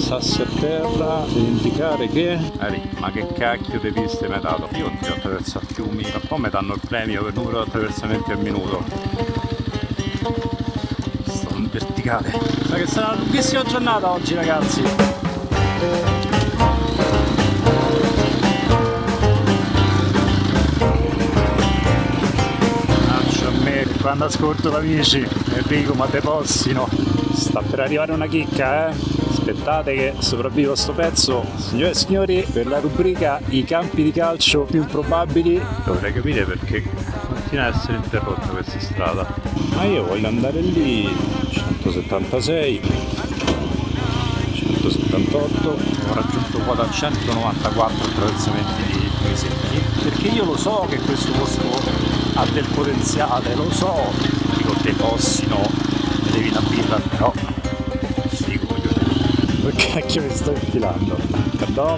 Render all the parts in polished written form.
sassi a terra, indicare che... Ma che cacchio di piste mi hai dato? Io ti ho attraversato fiumi, ma poi mi danno il premio per numero di attraversamenti al minuto. Sto in verticale. Sa che sarà una lunghissima giornata oggi, ragazzi. Lancio a me quando ascolto l'amici. Enrico, ma te possino? Sta per arrivare una chicca, Aspettate che sopravvivo a sto pezzo. Signore e signori, per la rubrica I campi di calcio più improbabili dovrei capire perché continua ad essere interrotta questa strada. Ma io voglio andare lì. 176, 178, ho raggiunto quota 194 attraversamenti di secchi, perché io lo so che questo posto ha del potenziale, lo so. Dico te possino, mi devi una birra, però dove cacchio mi sto infilando?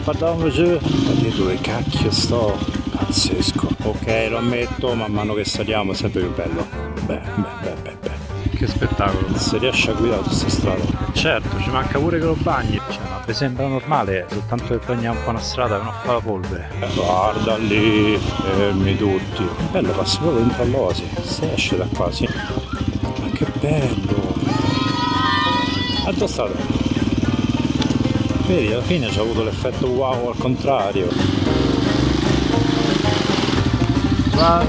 Pardon, giù. Ma dove cacchio sto? Pazzesco. Ok, lo ammetto, man mano che saliamo è sempre più bello. Beh. Che spettacolo. Se riesci a guidare questa strada. Certo, ci manca pure che lo bagni. Cioè, ma mi sembra normale, soltanto che bagniamo un po' una strada che non fa la polvere. Guarda lì, fermi tutti. Bello, passi proprio dentro all'oasi. Se esce da qua, sì. Ma che bello. Altra strada. Vedi, alla fine c'ha avuto l'effetto wow al contrario. Va.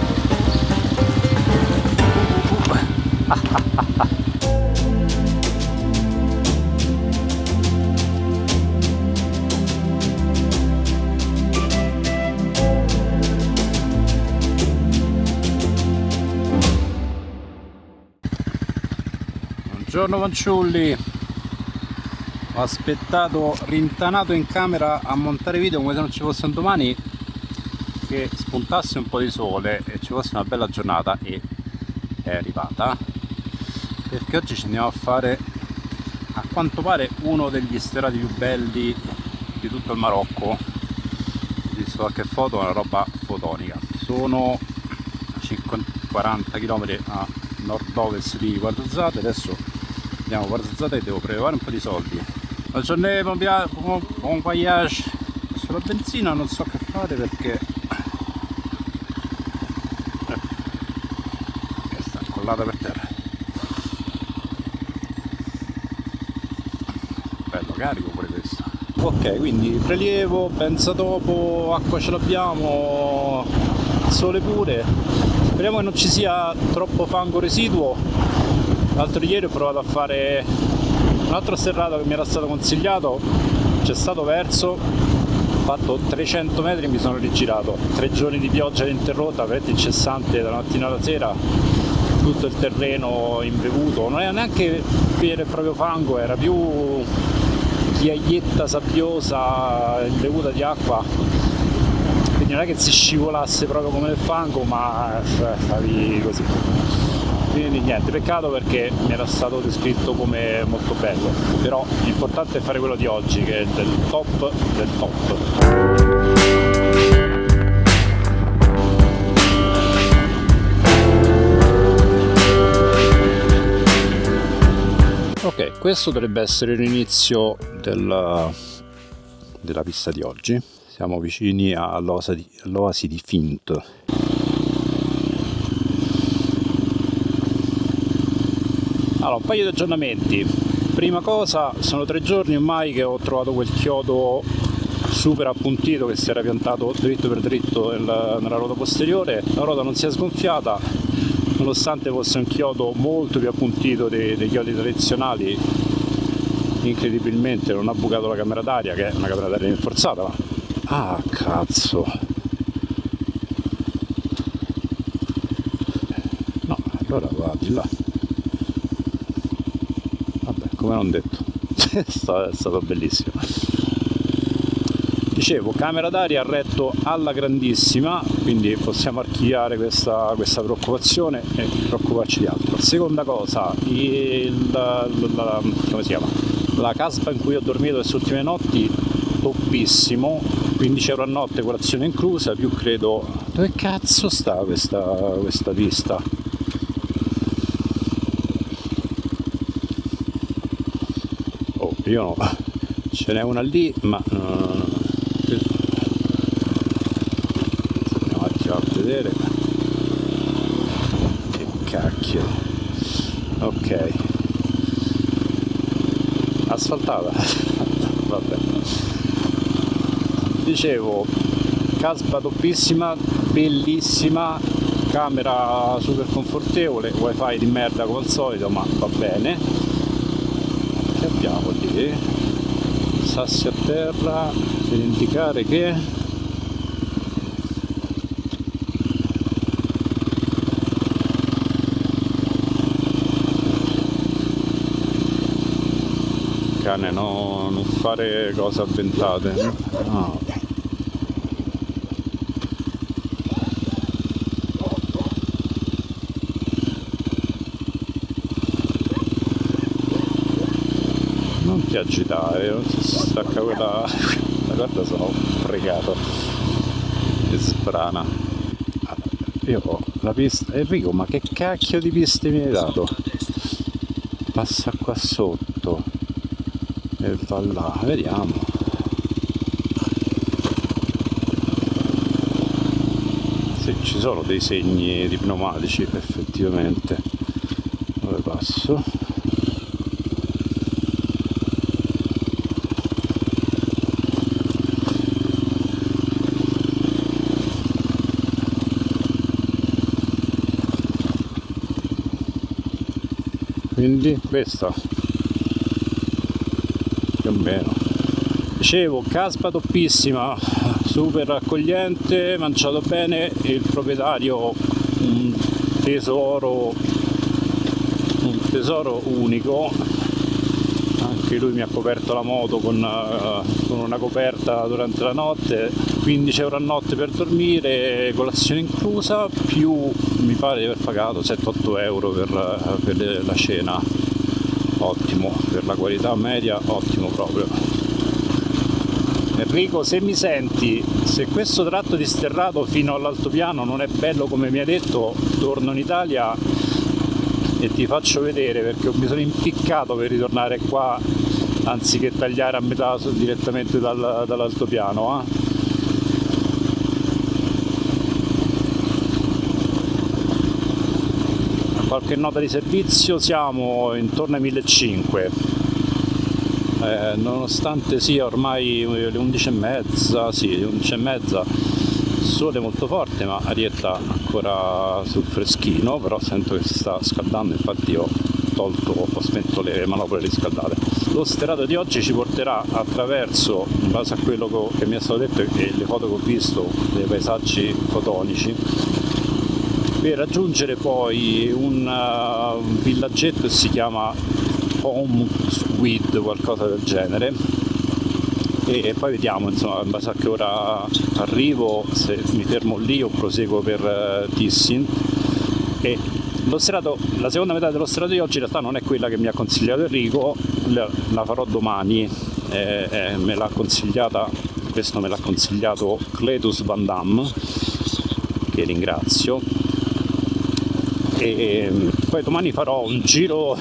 Buongiorno fanciulli. Ho aspettato rintanato in camera a montare video come se non ci fosse un domani, che spuntasse un po' di sole e ci fosse una bella giornata, e è arrivata, perché oggi ci andiamo a fare, a quanto pare, uno degli sterrati più belli di tutto il Marocco. Ho visto qualche foto, una roba fotonica. Sono a 40 km a nord-ovest di Ouarzazate. Adesso andiamo a Ouarzazate e devo prelevare un po' di soldi. Buon voyage. Sulla benzina non so che fare perché sta incollata per terra. Bello carico pure questo. Ok, quindi prelievo, benza dopo, acqua ce l'abbiamo, sole pure. Speriamo che non ci sia troppo fango residuo. L'altro ieri ho provato a fare un altro sterrato che mi era stato consigliato, c'è stato verso, ho fatto 300 metri e mi sono rigirato. 3 giorni di pioggia ininterrotta, veramente incessante dalla mattina alla sera, tutto il terreno imbevuto, non era neanche vero e proprio fango, era più ghiaietta sabbiosa imbevuta di acqua, quindi non è che si scivolasse proprio come nel fango, ma stavi così. Quindi niente, peccato perché mi era stato descritto come molto bello, però l'importante è fare quello di oggi, che è del top del top. Ok, questo dovrebbe essere l'inizio della pista di oggi. Siamo vicini all'oasi di Fint. Allora, un paio di aggiornamenti. Prima cosa, sono 3 giorni ormai che ho trovato quel chiodo super appuntito che si era piantato dritto per dritto nella ruota posteriore. La ruota non si è sgonfiata, nonostante fosse un chiodo molto più appuntito dei chiodi tradizionali. Incredibilmente non ha bucato la camera d'aria, che è una camera d'aria rinforzata, ma... Ah, cazzo! No, allora va di là. Come non detto. È stato bellissimo. Dicevo, camera d'aria a retto alla grandissima, quindi possiamo archiviare questa preoccupazione e preoccuparci di altro. Seconda cosa, come si chiama? La caspa in cui ho dormito queste ultime notti, toppissimo, 15 euro a notte, colazione inclusa, più credo... Dove cazzo sta questa pista? Io no, Ce n'è una lì, ma andiamo un attimo a vedere. Che cacchio. Ok, asfaltata. Vabbè, dicevo, caspa doppissima, bellissima, camera super confortevole, wifi di merda come al solito, ma va bene. Che abbiamo lì? Sassi a terra per indicare che cane, no, non fare cose avventate. No. Non ti agitare, non si stacca quella. Guarda, sono fregato e sbrana. Io ho la pista. Enrico, ma che cacchio di piste mi hai dato? Passa qua sotto e va là, vediamo. Sì, ci sono dei segni di pneumatici effettivamente. Dove passo? Quindi questa più o meno. Dicevo, caspa toppissima, super accogliente, mangiato bene, il proprietario un tesoro unico. Anche lui mi ha coperto la moto con una coperta durante la notte, 15 euro a notte per dormire, colazione inclusa, più mi pare di aver pagato 7-8 euro per la cena. Ottimo, per la qualità media, ottimo proprio. Enrico, se mi senti, se questo tratto di sterrato fino all'altopiano non è bello come mi hai detto, torno in Italia e ti faccio vedere, perché mi sono impiccato per ritornare qua anziché tagliare a metà direttamente dall'altopiano. Qualche nota di servizio, siamo intorno ai 1500, nonostante sia ormai le 11:30, sì, le 11:30, sole molto forte, ma arietta ancora sul freschino, però sento che si sta scaldando, infatti ho spento le manopole riscaldate. Lo sterrato di oggi ci porterà attraverso, in base a quello che mi è stato detto e le foto che ho visto, dei paesaggi fotonici, per raggiungere poi un villaggetto che si chiama Homsweed, qualcosa del genere, e poi vediamo insomma in base a che ora arrivo, se mi fermo lì o proseguo per Tissin. E la seconda metà dello sterrato di oggi in realtà non è quella che mi ha consigliato Enrico, la farò domani, me l'ha consigliata, questo me l'ha consigliato Cletus Van Damme, che ringrazio, e poi domani farò un giro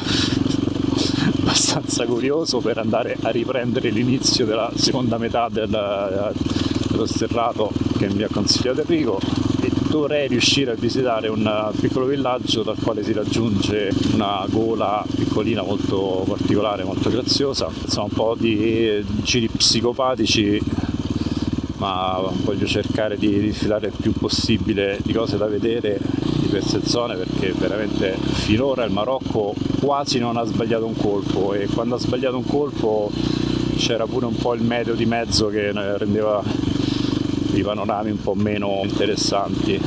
abbastanza curioso per andare a riprendere l'inizio della seconda metà dello sterrato che mi ha consigliato Enrico, e dovrei riuscire a visitare un piccolo villaggio dal quale si raggiunge una gola piccolina molto particolare, molto graziosa. Insomma, un po' di giri psicopatici, ma voglio cercare di rifilare il più possibile di cose da vedere di queste zone, perché veramente finora il Marocco quasi non ha sbagliato un colpo, e quando ha sbagliato un colpo c'era pure un po' il meteo di mezzo che rendeva i panorami un po' meno interessanti.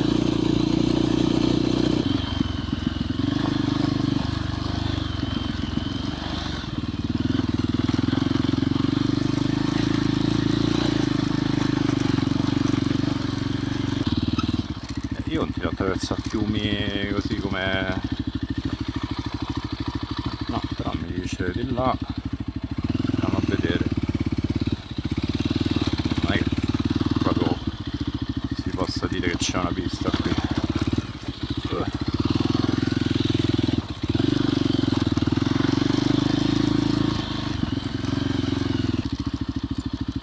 Io continuo a attraversare fiumi così come... no, però mi dice di là, andiamo a vedere. Non è che proprio si possa dire che c'è una pista qui.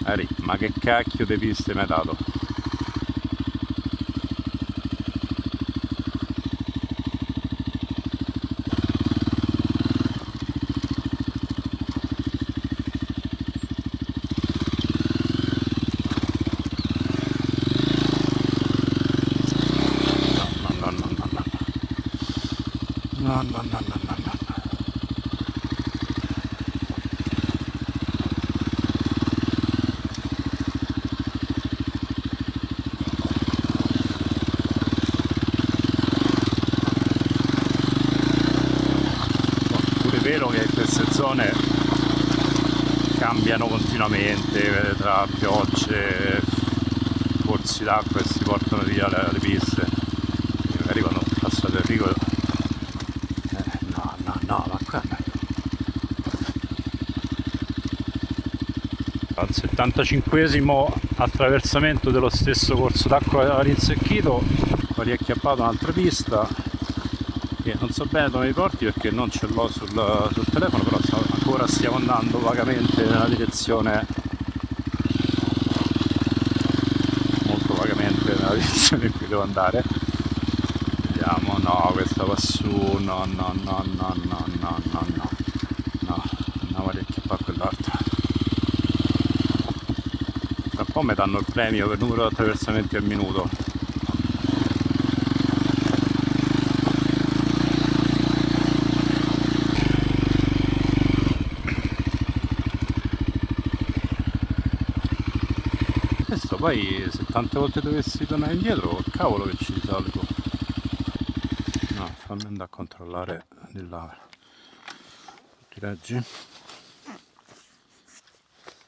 Ari, ma che cacchio di piste mi hai dato? No, no, no, no, no, no. Pure è vero che queste zone cambiano continuamente tra piogge, corsi d'acqua che si portano via le piste. Quindi magari quando passa il Rico no, ma qua al 75esimo attraversamento dello stesso corso d'acqua rinsecchito ho riacchiappato un'altra pista che non so bene dove mi porti perché non ce l'ho sul telefono, però ancora stiamo andando vagamente nella direzione, molto vagamente nella direzione in cui devo andare. Vediamo, no, questa va su, no, andiamo a riacchiappare quell'altra. Tra un po' mi danno il premio per numero di attraversamenti al minuto. Questo poi se tante volte dovessi tornare indietro, cavolo che ci risalgo. No, fammi andare a controllare di là. Ti reggi?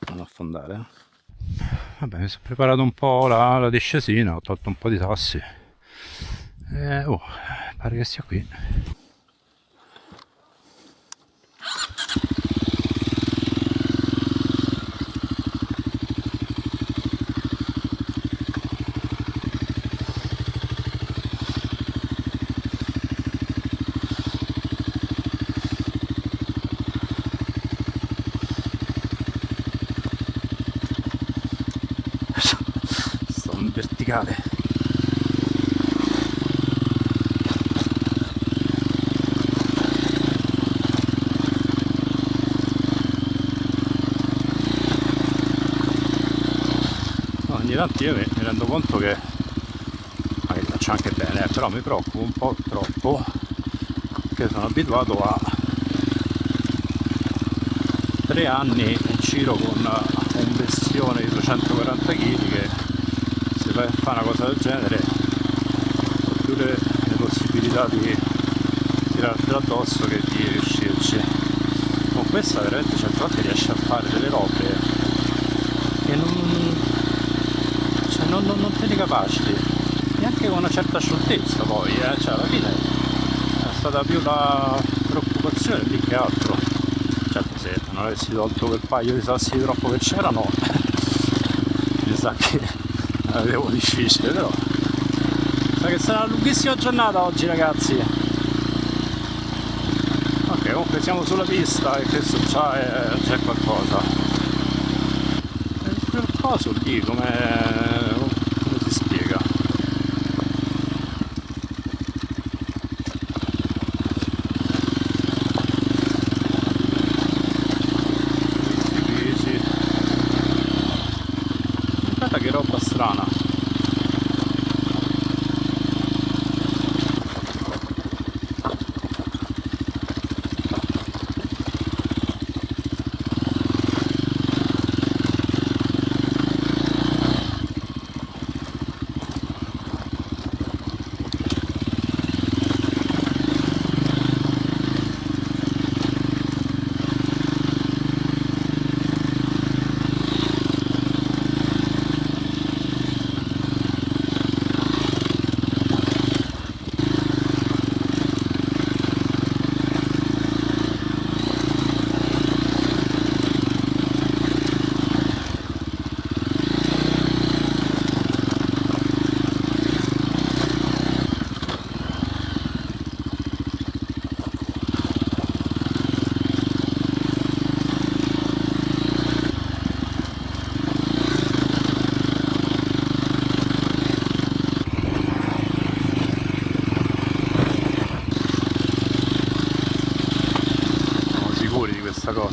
Non affondare. Vabbè, mi sono preparato un po' la discesina, ho tolto un po' di sassi. Pare che sia qui. Sto in verticale. Ogni tanto io mi rendo conto che magari faccio anche bene, però mi preoccupo un po' troppo perché sono abituato a 3 anni in giro con un bestione di 240 kg che se vai a fare una cosa del genere ho più le possibilità di tirartela addosso che di riuscirci. Con questa veramente certe volte riesce a fare delle robe che non te ne capaciti neanche con una certa scioltezza poi, cioè alla fine è stata più la preoccupazione lì che altro. Certo, se non avessi tolto quel paio di sassi di troppo che c'erano mi sa che l'avevo difficile, però sa che sarà una lunghissima giornata oggi, ragazzi. Ok, comunque siamo sulla pista e questo già c'è qualcosa. Quel coso lì come si spiega? Sì. Guarda che roba strana.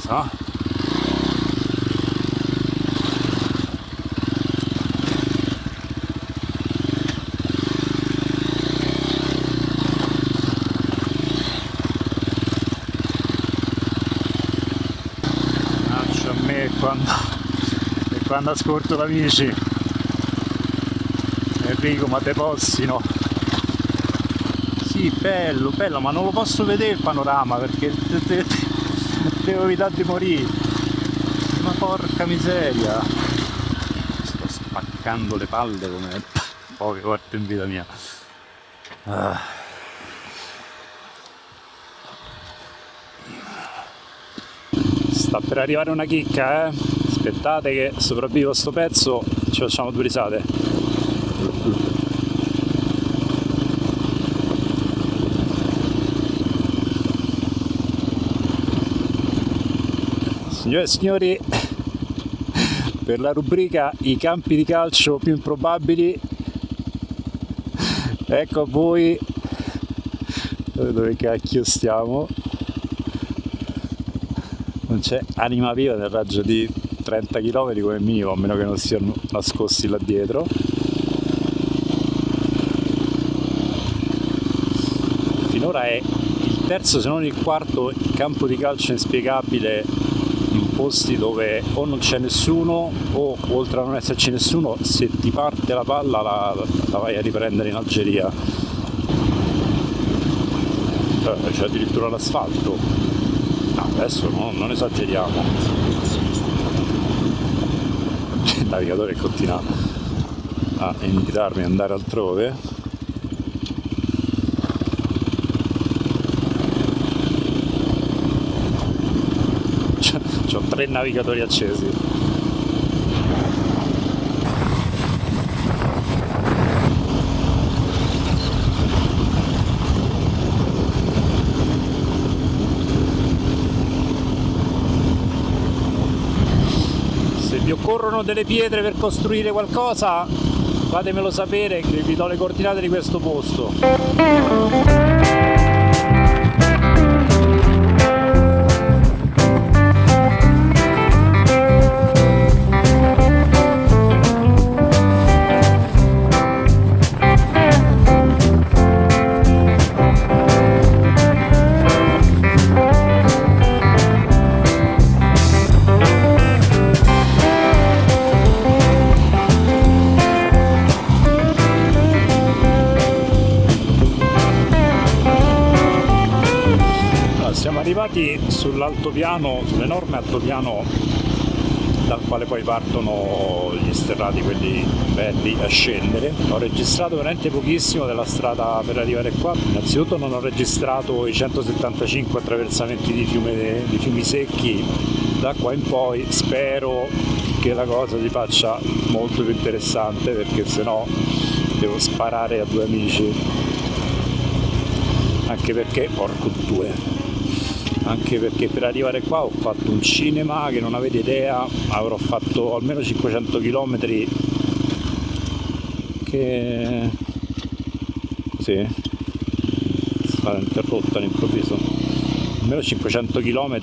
cosa. Mannaggia a me quando ascolto la bici. Enrico, ma te possino? Sì, bello, bello, ma non lo posso vedere il panorama perché devo evitare di morire. Ma porca miseria. Sto spaccando le palle come poche volte in vita mia. Sta per arrivare una chicca, aspettate che sopravvivo a sto pezzo, ci facciamo due risate. Signore e signori, per la rubrica i campi di calcio più improbabili, ecco a voi dove cacchio stiamo. Non c'è anima viva nel raggio di 30 km come minimo, a meno che non siano nascosti là dietro. Finora è il terzo, se non il quarto, campo di calcio inspiegabile in posti dove o non c'è nessuno o, oltre a non esserci nessuno, se ti parte la palla la vai a riprendere in Algeria. C'è addirittura l'asfalto. No, adesso no, non esageriamo. Il navigatore continua a invitarmi ad andare altrove. Ho 3 navigatori accesi. Se vi occorrono delle pietre per costruire qualcosa, fatemelo sapere che vi do le coordinate di questo posto. Siamo arrivati sull'altopiano, sull'enorme altopiano dal quale poi partono gli sterrati, quelli belli a scendere. Ho registrato veramente pochissimo della strada per arrivare qua. Innanzitutto non ho registrato i 175 attraversamenti di fiumi secchi. Da qua in poi spero che la cosa si faccia molto più interessante, perché sennò devo sparare a 2 amici. Anche perché, porco due. Anche perché per arrivare qua ho fatto un cinema che non avete idea, avrò fatto almeno 500 km che così stata interrotta all'improvviso, almeno 500 km,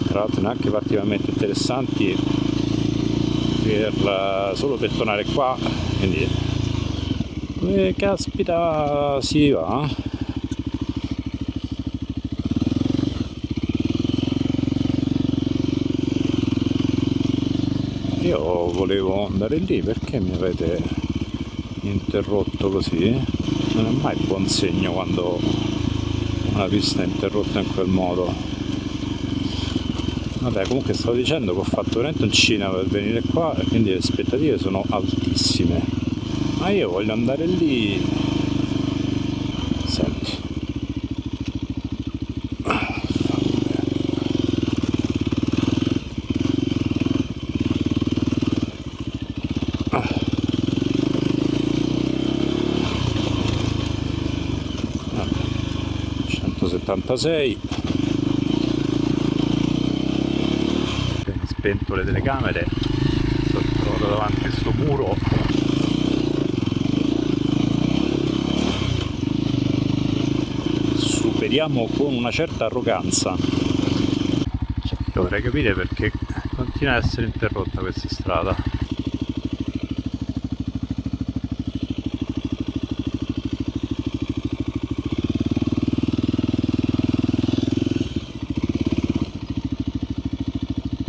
tra l'altro neanche particolarmente interessanti, solo per tornare qua, quindi caspita si va. Io volevo andare lì, perché mi avete interrotto così? Non è mai buon segno quando una pista è interrotta in quel modo. Vabbè, comunque stavo dicendo che ho fatto veramente un cinema per venire qua e quindi le aspettative sono altissime. Ma io voglio andare lì. Senti. 176. Ho spento le telecamere, sono trovato davanti a sto muro. Superiamo con una certa arroganza. dovrei capire perché continua ad essere interrotta questa strada.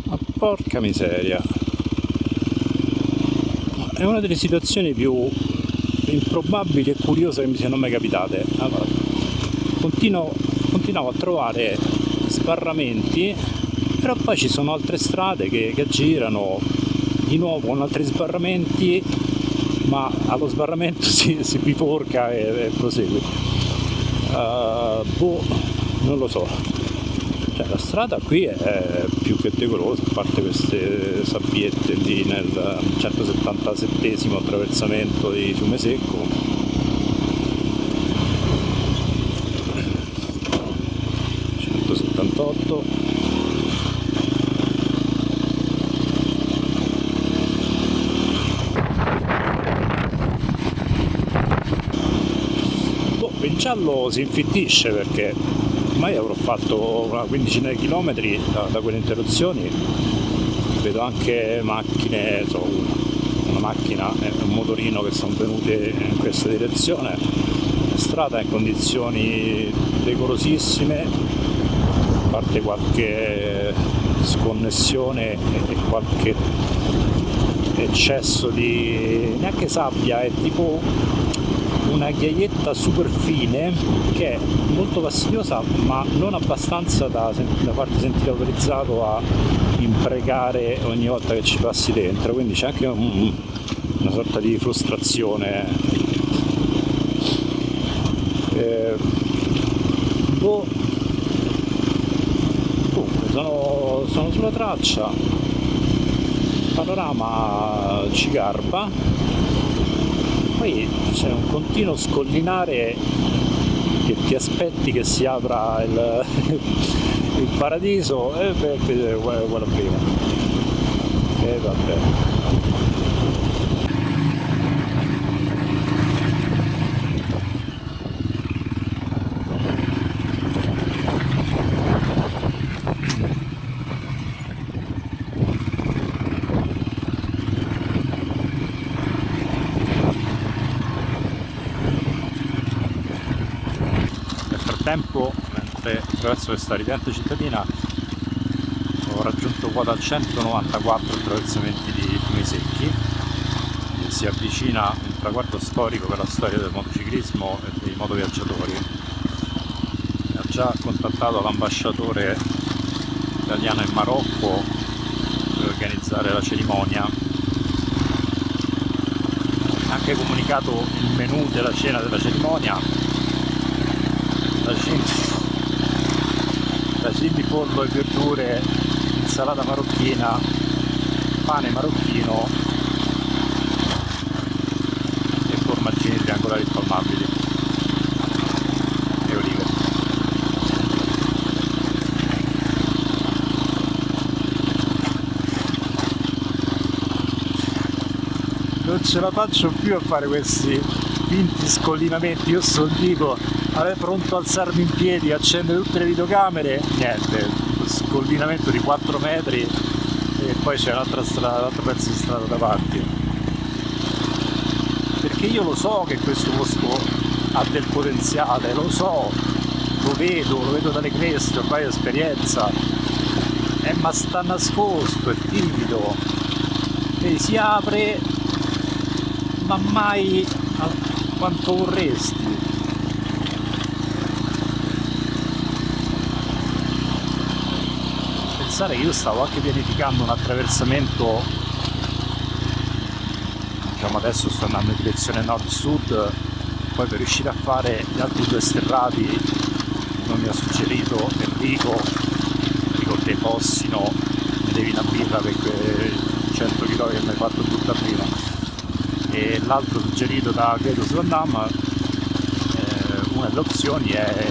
Ma porca miseria, è una delle situazioni più improbabili e curiose che mi siano mai capitate. Allora, continuavo a trovare sbarramenti, però poi ci sono altre strade che girano di nuovo con altri sbarramenti, ma allo sbarramento si biforca e prosegue. Non lo so, cioè, la strada qui è più che decorosa, a parte queste sabbiette lì nel 177esimo attraversamento di Fiume Secco. 178. Il giallo si infittisce perché ormai avrò fatto una quindicina di chilometri da quelle interruzioni, vedo anche macchine, una macchina e un motorino che sono venute in questa direzione. La strada è in condizioni decorosissime, a parte qualche sconnessione e qualche eccesso di neanche sabbia, è tipo una ghiaietta super fine che è molto fastidiosa, ma non abbastanza da farti sentire autorizzato a imprecare ogni volta che ci passi dentro, quindi c'è anche una sorta di frustrazione. Comunque sono sulla traccia, il panorama ci garba. Poi c'è un continuo scollinare che ti aspetti che si apra il paradiso e guarda prima. E vabbè. Mentre attraverso questa ridente cittadina ho raggiunto quota 194 attraversamenti di Fiumi Secchi e si avvicina un traguardo storico per la storia del motociclismo e dei motoviaggiatori. Ha già contattato l'ambasciatore italiano in Marocco per organizzare la cerimonia, ha anche comunicato il menù della cena della cerimonia: tagine, pollo e verdure, insalata marocchina, pane marocchino e formaggini triangolari spalmabili e olive. Non ce la faccio più a fare questi finti scollinamenti. Io dico, avrei pronto a alzarmi in piedi, accendere tutte le videocamere, niente, scollinamento di 4 metri e poi c'è l'altro pezzo di strada davanti. Perché io lo so che questo posto ha del potenziale, lo so, lo vedo dalle creste, ormai è esperienza, ma sta nascosto, è timido e si apre, ma mai quanto vorresti. Pensare che io stavo anche pianificando un attraversamento, diciamo adesso sto andando in direzione nord-sud, poi per riuscire a fare gli altri due sterrati non mi ha suggerito Enrico te Fossino, mi devi una birra per quei 100 km che mi hai fatto tutta prima, e l'altro suggerito da Gredo Suvandam, una delle opzioni è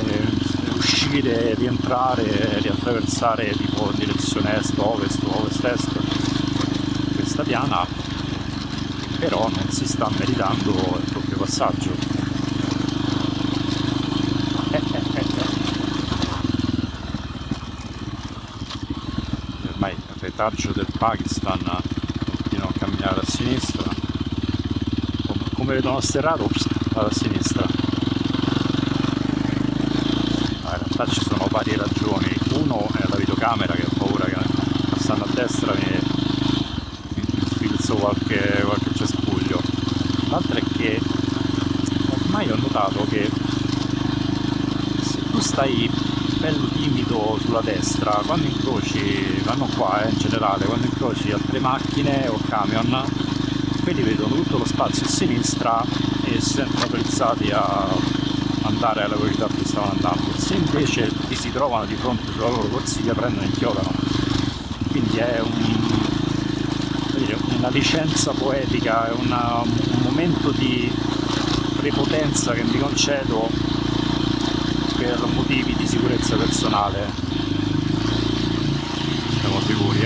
uscire, rientrare, riattraversare tipo in direzione est-ovest o ovest-est questa piana, però non si sta meritando il doppio passaggio. reportage del Pakistan continuano a camminare a sinistra, come vedono sterrato, vado a sinistra. In realtà ci sono varie ragioni. Uno è la videocamera, che ho paura che passando a destra mi infilzo qualche cespuglio. L'altra è che ormai ho notato che se tu stai bello timido sulla destra, quando incroci, vanno qua in generale, quando incroci altre macchine o camion, quelli vedono tutto lo spazio a sinistra e si sentono autorizzati a andare alla velocità che stavano andando. Se invece ti si trovano di fronte sulla loro corsia, prendono e inchiodano. Quindi è una licenza poetica, è un momento di prepotenza che mi concedo per motivi di sicurezza personale. Siamo sicuri,